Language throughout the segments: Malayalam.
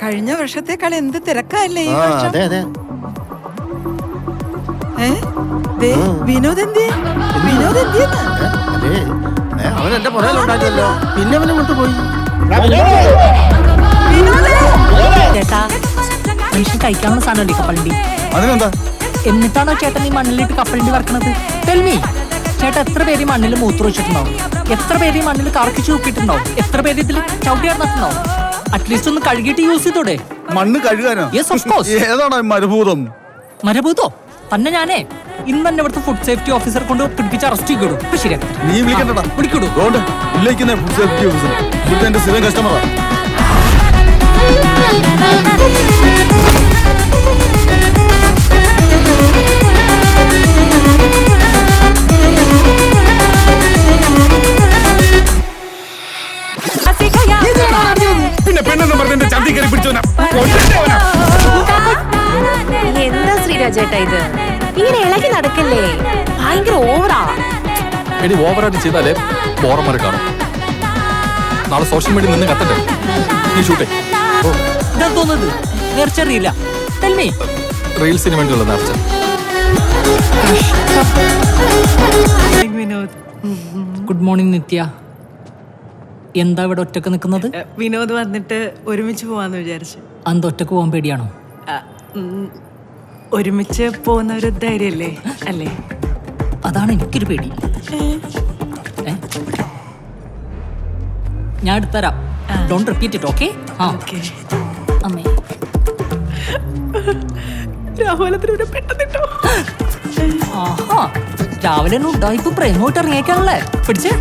കഴിഞ്ഞ വർഷത്തേക്കാൾ എന്ത് തിരക്കല്ലേ ഈ വർഷം? അതെ അതെ. വിനോദ് എന്തിയെ? വിനോദ് എന്തിയെന്ന്? അവൻ എന്റെ പുറകിലുണ്ടായിരുന്നല്ലോ, പിന്നെ അവനെ വിട്ടുപോയി. ചേട്ടാ, മനുഷ്യൻ കഴിക്കാനുള്ള സാധനമല്ലേ കപ്പലണ്ടി? അതിനെന്താ? എന്നിട്ടാണോ ചേട്ടൻ ഈ മണ്ണിലിട്ട് കപ്പലണ്ടി വറക്കണത്? ടെൽമി ചേട്ടാ, എത്ര പേര് ഈ മണ്ണിൽ മൂത്ര വെച്ചിട്ടുണ്ടാവും? എത്ര പേര് ഈ മണ്ണിൽ കറക്കി ചൂക്കിയിട്ടുണ്ടാവും? എത്ര പേര് ഇതിൽ ചവിട്ടി നടന്നിട്ടുണ്ടാവും? അറ്റ്ലീസ്റ്റ് ഒന്ന് കഴുകിയിട്ട് യൂസ് ചെയ്തോടെ? മണ്ണ് കഴുകാനോ? Yes, of course. ഏതാണ് മരുഭൂതം? മരഭൂതോ? തന്നെ ഞാനേ ഇന്ന് തന്നെ ഇവിടുത്തെ ഫുഡ് സേഫ്റ്റി ഓഫീസർ കൊണ്ട് പിടിപ്പിച്ച് അറസ്റ്റ് ചെയ്തിടും. ഇപ്പൊ ശരിയാക്കാം. നീ വിളിക്കണ്ടടാ, വിളിക്കൂടൂ. വിളിക്കുന്ന ഫുഡ് സേഫ്റ്റി ഓഫീസർ ഇവിടുത്തെ എന്റെ സ്ഥിരം കസ്റ്റമറാ. പിന്നെ പെണ്ണെന്ന് പറഞ്ഞ ചന്തി കയറി പിടിച്ചോനാ. എന്താ ശ്രീരാജേട്ടാ ഇത്? ഇങ്ങനെ ഇളകി നടക്കല്ലേ, ഭയങ്കര ഓവറാ. ഇനി ഓവറായിട്ട് ചെയ്താലേ പോറന്മാരെ കാണും. നാളെ സോഷ്യൽ മീഡിയ നിന്ന് കത്തട്ടെ. നീ ഷൂട്ടേ. ഇതാ തോന്നുന്നത് നേർച്ചറിയില്ല. ടെൽമി. റീൽസിന് വേണ്ടിയുള്ള നേർച്ച. വിനോദ്, ഗുഡ് മോർണിംഗ് നിത്യ. എന്താ ഇവിടെ ഒറ്റക്ക് നിൽക്കുന്നത്? വിനോദ് വന്നിട്ട് ഒരുമിച്ച് പോവാന്ന് വിചാരിച്ചു. അന്ത് ഒറ്റക്ക് പോകാൻ പേടിയാണോ? ഒരുമിച്ച് പോകുന്ന ഒരു ധൈര്യല്ലേ അല്ലേ? അതാണ് എനിക്കൊരു പേടി. ഞാൻ എടുത്തരാം. Don't repeat it, okay? അമ്മേ, രാഹുലത്തിന് പെട്ടെന്നിട്ടോ. ആഹാ, രാവിലെ ഉണ്ടായിപ്പോ പ്രേമോട്ട് ഇറങ്ങിയേക്കാണല്ലേ? പിടിച്ചേ.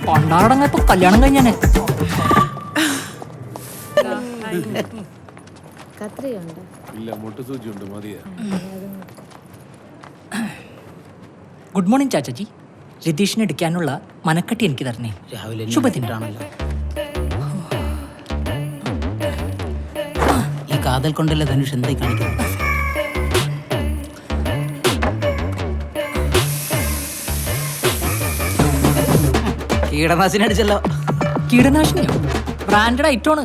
പണ്ടാടങ്ങ ഇപ്പൊ കല്യാണം കഴിഞ്ഞാനെ. Good morning Chachaji. രതീഷിനെ എടുക്കാനുള്ള മനക്കട്ടി എനിക്ക് തരണേ. ശുഭദിനാണല്ലോ. ഈ കാതൽ കൊണ്ടല്ലേ ധനുഷ് എന്തായി കാണിക്കുന്നത്? കീടനാശിനി അടിച്ചല്ലോ. കീടനാശിനിയോ? ബ്രാൻഡഡ് ഐറ്റമാണ്.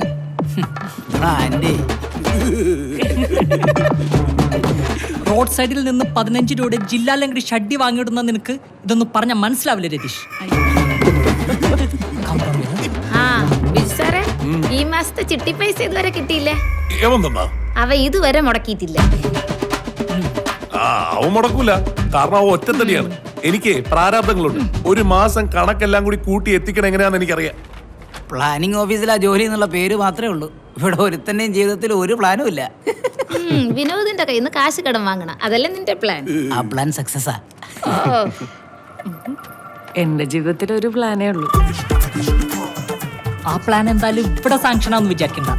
റോഡ് സൈഡിൽ നിന്ന് 15 രൂപയുടെ ജില്ലാ ലംഘടി ഷഡ്ഡി വാങ്ങിയിടുന്ന നിനക്ക് ഇതൊന്നും പറഞ്ഞാൽ മനസ്സിലാവില്ല രതീഷ്. ഈ മാസത്തെ ചിട്ടി പൈസ ഇതുവരെ കിട്ടിയില്ലേ? അവ ഇതുവരെ മുടക്കിയിട്ടില്ല. അവൻ മുടക്കൂല, കാരണം അവ ഒറ്റത്തടിയാണ്. എനിക്ക് പ്രാരാബ്ദങ്ങളുണ്ട്. ഒരു മാസം കണക്കെല്ലാം കൂടി കൂട്ടി എത്തിക്കണം എങ്ങനെയാന്ന് എനിക്കറിയാം. പ്ലാനിംഗ് ഓഫീസിലാ ജോലി എന്നുള്ള പേര് മാത്രമേ ഉള്ളൂ. ഇവിടെ ഒരുത്തന്നെയും ജീവിതത്തിൽ ഒരു പ്ലാനും ഇല്ല. വിനോദിന്റെ കയ്യിൽ നിന്ന് കാശ് കടം വാങ്ങണം, അതല്ലേ നിന്റെ പ്ലാൻ? ആ പ്ലാൻ സക്സസാ. എന്റെ ജീവിതത്തിൽ ഒരു പ്ലാനേ ഉള്ളൂ. ആ പ്ലാൻ എന്തായാലും ഇവിടെ സാങ്ഷൻ ആണെന്ന് വിചാരിക്കണ്ട.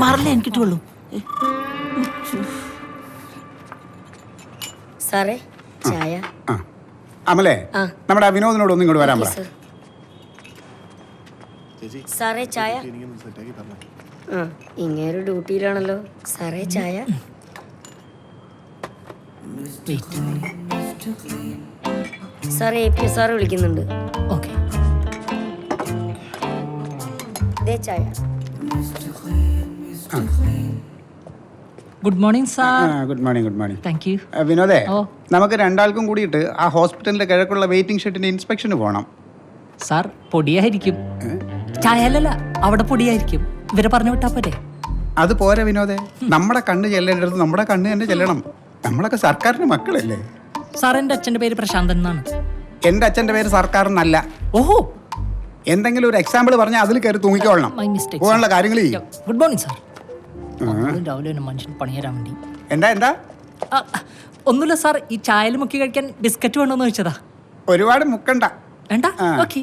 മാറില്ല, എനിക്കിട്ടുള്ളൂ. സാറേ, ചായ. അമലേ, നമ്മുടെ വിനോദിനോട് ഒന്നും ഇങ്ങോട്ട് വരാൻ പറ. സാറേ, ചായ. ഇങ്ങേരു ഡ്യൂട്ടിയിലാണല്ലോ. സാറേ, ചായ. സാറേ, APS സാറ് വിളിക്കുന്നുണ്ട്. ഓക്കെ. ചായ. Good morning sir. Good morning. Good morning. Thank you. വിനോദേ, നമുക്ക് രണ്ടാൾക്കും കൂടിയിട്ട് ആ ഹോസ്പിറ്റലിന്റെ കിഴക്കുള്ള വെയിറ്റിംഗ് ഷെഡിന്റെ ഇൻസ്പെക്ഷന് പോകണം. സാർ, പൊടിയായിരിക്കും. ചായലല്ല, അവിടെ പൊടിയായിരിക്കും. ഇവരെ പറഞ്ഞു വിട്ടാ പോരെ? അത് പോരെ വിനോദേ, നമ്മുടെ കണ്ണ് ചെല്ലേണ്ടടുത്ത് നമ്മുടെ കണ്ണ് തന്നെ ചെല്ലണം. നമ്മളൊക്കെ സർക്കാരിന്റെ മക്കളല്ലേ. സാർ, എന്റെ അച്ഛന്റെ പേര് പ്രശാന്തൻ എന്നാണ്. എന്റെ അച്ഛന്റെ പേര് സർക്കാർ എന്നല്ല. ഓഹോ, എന്തെങ്കിലും ഒരു എക്സാമ്പിൾ പറഞ്ഞാൽ അതിൽ കയറി തൂങ്ങിക്കോളണം. പോകാനുള്ള കാര്യങ്ങൾ ചെയ്യും. Good morning sir. രാവിലെ തന്നെ മനുഷ്യൻ പണി തരാൻ വേണ്ടി. എന്താ? ഒന്നുമില്ല സാർ, ഈ ചായയിൽ മുക്കി കഴിക്കാൻ ബിസ്ക്കറ്റ് വേണമെന്ന് ചോദിച്ചതാ. ഒരുപാട് മുക്കണ്ട. വേണ്ട? ഓക്കെ.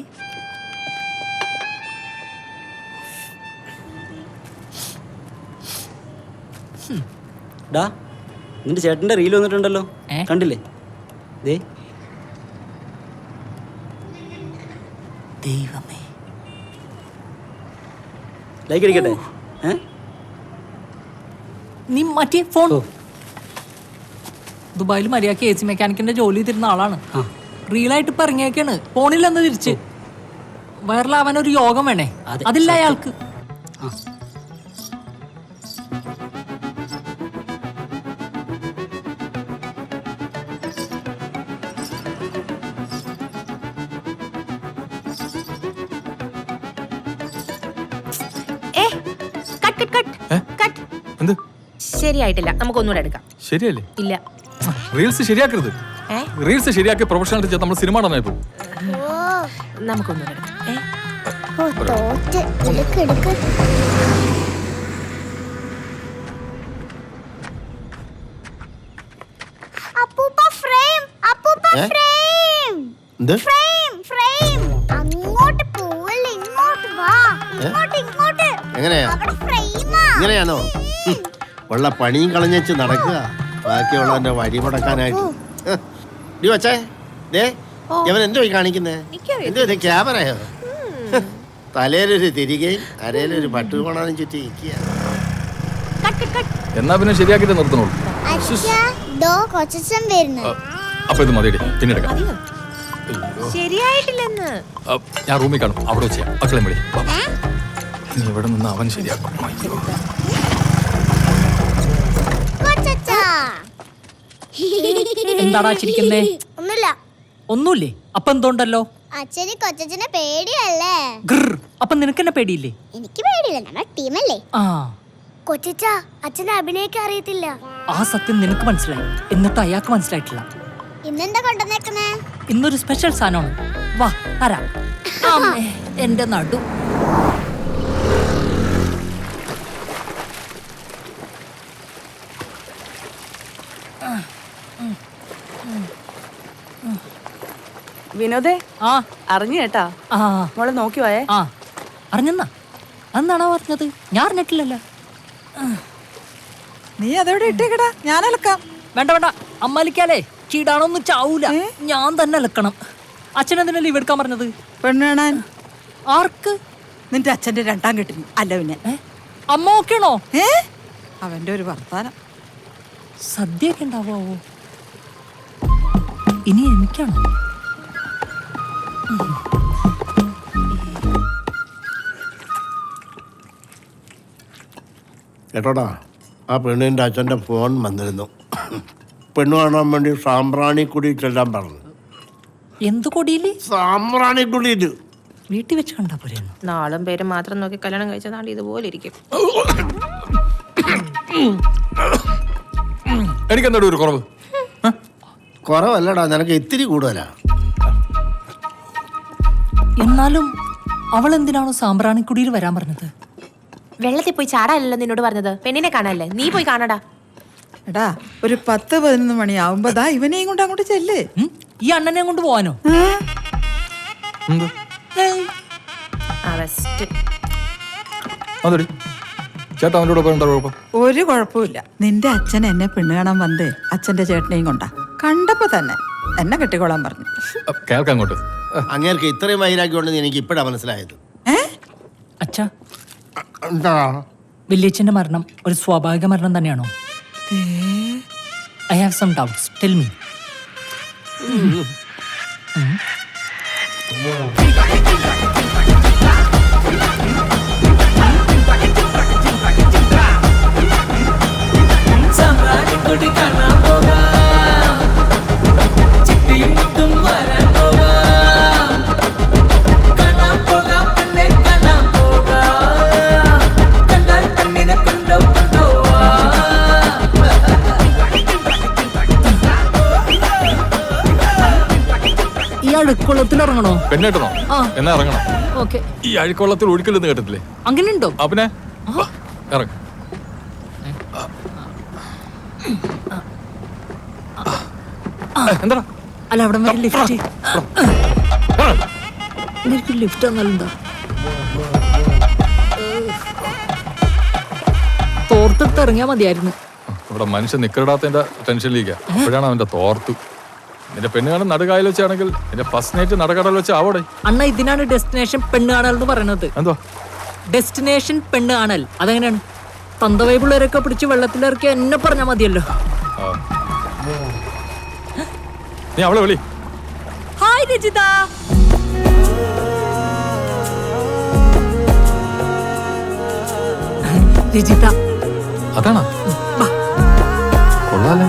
നിന്റെ ചേട്ടന്റെ റീൽ വന്നിട്ടുണ്ടല്ലോ, കണ്ടില്ലേ? ദൈവമേ, ലൈക്ക് അടിക്കട്ടെ. നീ മാറ്റിയ ഫോൺ. ദുബായിൽ മര്യാദക്ക് AC മെക്കാനിക്കിന്റെ ജോലി ചെയ്തിരുന്ന ആളാണ്. റീലായിട്ട് ഇപ്പൊ ഇറങ്ങിയൊക്കെയാണ്. ഫോണില്ലെന്ന് തിരിച്ച് വൈറലാവാൻ ഒരു യോഗം വേണേ, അതില്ല അയാൾക്ക്. എന്ത് ശരിയായിട്ടില്ല, നമുക്ക് ഒന്നുകൂടെ എടുക്കാം. ശരിയല്ലേ? ഇല്ല. റീൽസ് ശരിയാക്കരുത്. റീൽസ് ശരിയാക്കി പ്രൊഫഷണൽ ചെയ്ത് നമ്മൾ സിനിമ നടനായി പോകും. നമുക്കൊന്നുകൂടെ എടുക്കാം. ഇങ്ങനെയാണോ ഉള്ള പണിയും കളഞ്ഞേച്ച് നടക്കുക, ബാക്കിയുള്ളവന്റെ വഴി മുടക്കാനായിട്ട്. ഡി വച്ചേ, ദേ ഇവൻ എന്തോ കാണിക്കുന്നേ? എന്തോ ഇത് ക്യാമറയോ? തലയിലൊരു തിരികെയും അരയിലൊരു പട്ടുകോണാനും ചുറ്റി നിൽക്കുക. എന്നാ പിന്നെ ശരിയാക്കിട്ട് നിർത്തണുള്ളൂ. അപ്പൊ ഇത് മതിയടി, പിന്നെ എടുക്കാം. ശരിയായിട്ടില്ലെന്ന് ഞാൻ റൂമിൽ കാണും, അവിടെ ചെയ്യാം. മക്കളെ വിളി, നീ ഇവിടെ നിന്ന് അവൻ ശരിയാക്കും. എന്താടാ ചിരിക്കുന്നേ? ഒന്നുമില്ലേ? അപ്പൊ എന്തുണ്ടല്ലോ? അച്ഛന് കൊച്ചച്ഛനെ പേടിയല്ലേ? അപ്പൊ നിനക്കെന്നെ പേടിയില്ലേ? എനിക്ക് പേടിയില്ല, നമ്മുടെ ടീമല്ലേ. ആ, കൊച്ചച്ഛ അച്ഛനെ അഭിനയിക്കാൻ അറിയത്തില്ല. ആ സത്യം നിനക്ക് മനസ്സിലായി, എന്നിട്ട് അയാൾക്ക് മനസ്സിലായിട്ടില്ല. ഇന്നെന്താ കൊണ്ടുവന്നേക്കുന്നേ? ഇന്നൊരു സ്പെഷ്യൽ സാധനമാണ്. വാ തരാം. എന്റെ നടു. വിനോദേ, ആ അറിഞ്ഞു കേട്ടാ? ആ മോളെ നോക്കി പോയേ. ആ അറിഞ്ഞെന്നാ? അന്നാണോ പറഞ്ഞത്? ഞാൻ അറിഞ്ഞിട്ടില്ലല്ലോ. നീ അതെവിടെ ഇട്ടേക്കടാ, ഞാൻ അലക്കാം. വേണ്ട വേണ്ട, അമ്മലിക്കാലേ ചീടാണൊന്നും ചാവൂല, ഞാൻ തന്നെ അലക്കണം. അച്ഛനെന്തിനാ ലീവ് എടുക്കാൻ പറഞ്ഞത്? പെണ്ണ് കാണാൻ. ആർക്ക്? നിന്റെ അച്ഛന്റെ രണ്ടാം കെട്ടിന്. അല്ല പിന്നെ അമ്മ ഓക്കെയാണോ? അവന്റെ ഒരു വർത്താനം. സദ്യയൊക്കെ ഉണ്ടാവോ? ഇനി എനിക്കാണോ? കേട്ടോടാ, ആ പെണ്ണിൻ്റെ അച്ഛൻ്റെ ഫോൺ വന്നിരുന്നു. പെണ്ണ് കാണാൻ വേണ്ടി സാമ്പ്രാണിക്കുടി ചെല്ലാൻ പറഞ്ഞു. എന്ത് കൊടിയില്? സാമ്പ്രാണിക്കുടിയിൽ. വീട്ടിൽ വെച്ച് കണ്ടാ പോരെ? നാളും പേരും മാത്രം നോക്കി കല്യാണം കഴിച്ചതാണ്ട് ഇതുപോലെ ഇരിക്കും. എനിക്കെന്താ ഒരു കുറവ്? കുറവല്ലടാ, നിനക്ക് ഇത്തിരി കൂടുതലാ. എന്നാലും അവൾ എന്തിനാണോ സാമ്പ്രാണിക്കുടിയിൽ വരാൻ പറഞ്ഞത്? വെള്ളത്തിൽ പോയി ചാടാനല്ലോ നിന്നോട് പറഞ്ഞത്, പെണ്ണിനെ കാണാനല്ലേ. നീ പോയി കാണടാ. എടാ, ഒരു 10-11 മണിയാവുമ്പോ ഇവനെയും കൊണ്ട് അങ്ങോട്ട് ചെല്ലേ. ഈ അണ്ണനെ കൊണ്ട് പോവാനോ? ചേട്ടാ അവൻ്റെ കൂടെ എന്താ കുഴപ്പം? ഒരു കുഴപ്പമില്ല. നിന്റെ അച്ഛൻ എന്നെ പെണ്ണ് കാണാൻ വന്നേ അച്ഛന്റെ ചേട്ടനെയും കൊണ്ടാ. കണ്ടപ്പോ തന്നെ എന്നെ കെട്ടിക്കോളാൻ പറഞ്ഞു. കേൾക്കാം അങ്ങോട്ട്. അങ്ങേർക്ക് ഇത്രയും വൈരാഗ്യമുണ്ടെന്ന് എനിക്ക് ഇപ്പഴാ മനസ്സിലായത്. അച്ഛാ, വല്യച്ഛന്റെ മരണം ഒരു സ്വാഭാവിക മരണം തന്നെയാണോ? I have some doubts, tell me. ഈ അഴുക്കുള്ളത്തിൽ ഇറങ്ങണോ? പെണ്ണേട്ടണോ? എന്നാ ഇറങ്ങണം. ഓക്കെ. ഈ അഴുക്കുള്ളത്തിൽ ഒഴുക്കില്ലെന്ന് കേട്ടിട്ടില്ലേ? അങ്ങനെയുണ്ടോ? പിന്നെ ഇറങ്ങ. എന്താ? അല്ല, അവിടെ വരെ ലിഫ്റ്റ്. എനിക്ക് ലിഫ്റ്റ് എന്നാലെന്താ? തോർത്തെടുത്ത് ഇറങ്ങിയാ മതിയായിരുന്നു. ഇവിടെ മനുഷ്യൻ നിക്കറിടാത്തതിന്റെ ടെൻഷനിലേക്കാ. അപ്പോഴാണ് അവന്റെ തോർത്ത്. നിന്റെ പെണ്ണ് കാണാൻ നടുകായൽ വെച്ചാണെങ്കിൽ നിന്റെ ഫസ്റ്റ് നൈറ്റ് നടക്കടൽ വെച്ച് ആവോടെ. അണ്ണ, ഇതിനാണ് ഡെസ്റ്റിനേഷൻ പെണ്ണ് കാണൽ എന്ന് പറയുന്നത്. എന്തോ ഡെസ്റ്റിനേഷൻ പെണ്ണ് കാണൽ? അതെങ്ങനെയാണ്? തന്തവൈ പിള്ളേരൊക്കെ പിടിച്ച് വെള്ളത്തിലിറക്കി എന്നെ പറഞ്ഞാൽ മതിയല്ലോ. നീ അവളെ വിളി. ഹായ് രജിത. രജിത. അതാണോ? കൊള്ളാലേ.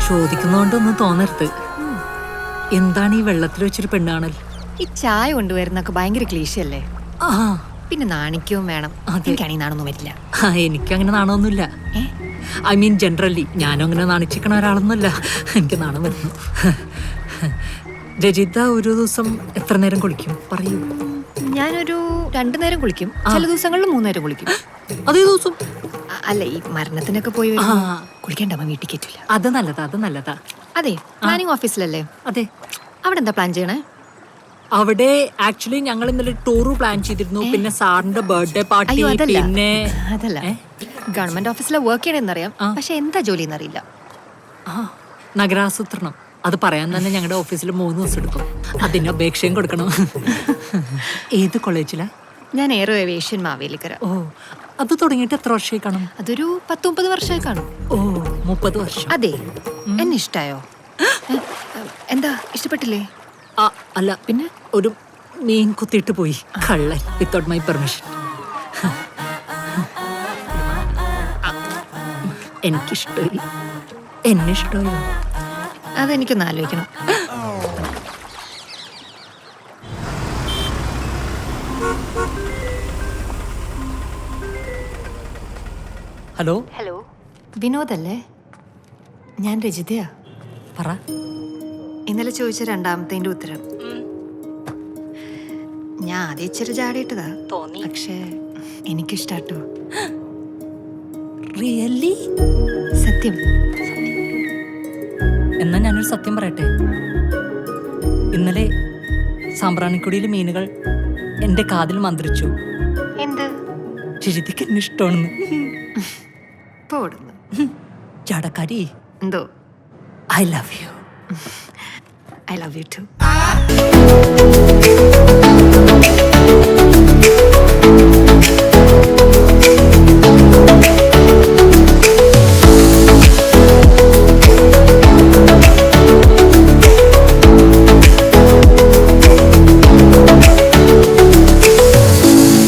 ചോദിക്കുന്നോണ്ടൊന്നും തോന്നരുത്. എന്താണ് ഈ വെള്ളത്തിൽ വെച്ചൊരു പെണ്ണാണൽ? ഈ ചായ കൊണ്ടുവരുന്നൊക്കെ ഭയങ്കര ക്ലീശയല്ലേ? ആ പിന്നെ നാണിക്കവും വേണം. എനിക്കാണെങ്കിൽ നാണൊന്നും വരില്ല. എനിക്കങ്ങനെ നാണമൊന്നുമില്ല. ഐ മീൻ ജനറലി ഞാനും അങ്ങനെ നാണിച്ചിക്കണ ഒരാളൊന്നുമല്ല. എനിക്ക് നാണം വരുന്നു. രജിത ഒരു ദിവസം എത്ര നേരം കുളിക്കും പറയൂ? ഞാനൊരു 2 നേരം കുളിക്കും. ചില ദിവസങ്ങളിൽ 3 നേരം കുളിക്കും. അതേ ദിവസം? അല്ല, ഈ മരണത്തിനൊക്കെ പോയി കുളിക്കേണ്ട അമ്മ വീട്ടിൽ കയറ്റില്ല. അത് നല്ലതാ, അത് നല്ലതാ. അതെ, പ്ലാനിങ് ഓഫീസിലല്ലേ? അതെ. അവിടെ എന്താ പ്ലാൻ ചെയ്യണേ? അവിടെ ആക്ച്വലി ഞങ്ങൾ ഇന്നലെ ടൂറ് പ്ലാൻ ചെയ്തിരുന്നു. പിന്നെ സാറിന്റെ ബർത്ത്ഡേ പാർട്ടി. പിന്നെ അതല്ല, ഗവൺമെന്റ് ഓഫീസിലെ വർക്ക് ചെയ്യണമെന്നറിയാം, പക്ഷെ എന്താ ജോലി എന്നറിയില്ല. നഗരാസൂത്രണം. അത് പറയാൻ തന്നെ ഞങ്ങളുടെ ഓഫീസിൽ 3 ദിവസം എടുക്കും. അതിന് അപേക്ഷയും കൊടുക്കണം. ഏത് കോളേജിലാ? ഞാൻ എയറോ ഏവിയേഷൻ മാവേലിക്കര. ഓ, അത് തുടങ്ങിയിട്ട് എത്ര വർഷമായി കാണും? അതൊരു 10-30 വർഷമായി കാണും. ഓ, 30 വർഷം. അതെ. എന്നെ ഇഷ്ടായോ? എന്താ, ഇഷ്ടപ്പെട്ടില്ലേ? അല്ല, പിന്നെ ഒരു മീൻ കുത്തിയിട്ട് പോയി കള്ളൻ വിത്തൗട്ട് മൈ പെർമിഷൻ. എനിക്കിഷ്ടമായി. എന്നെ ഇഷ്ടമായോ? അതെനിക്കൊന്ന് ആലോചിക്കണം. ഹലോ. ഹലോ, വിനോദല്ലേ? ഞാൻ രജിതയാ. പറ. ഇന്നലെ ചോദിച്ച 2ാമത്തെ ഉത്തരം. ഞാൻ ആദ്യം ഇച്ചിരി ചാടിയിട്ടതാ തോന്നി, പക്ഷേ എനിക്കിഷ്ടാട്ടോ. റിയലി? സത്യം. എന്നാ ഞാനൊരു സത്യം പറയട്ടെ. ഇന്നലെ സാമ്പ്രാണിക്കുടിയിലെ മീനുകൾ എന്റെ കാതിൽ മന്ത്രിച്ചു. എന്ത്? രജിതയ്ക്ക് എന്നെ ഇഷ്ടമാണെന്ന്. പോടുന്നു ചാടക്കാരി. എന്തോ? I love you. I love you too.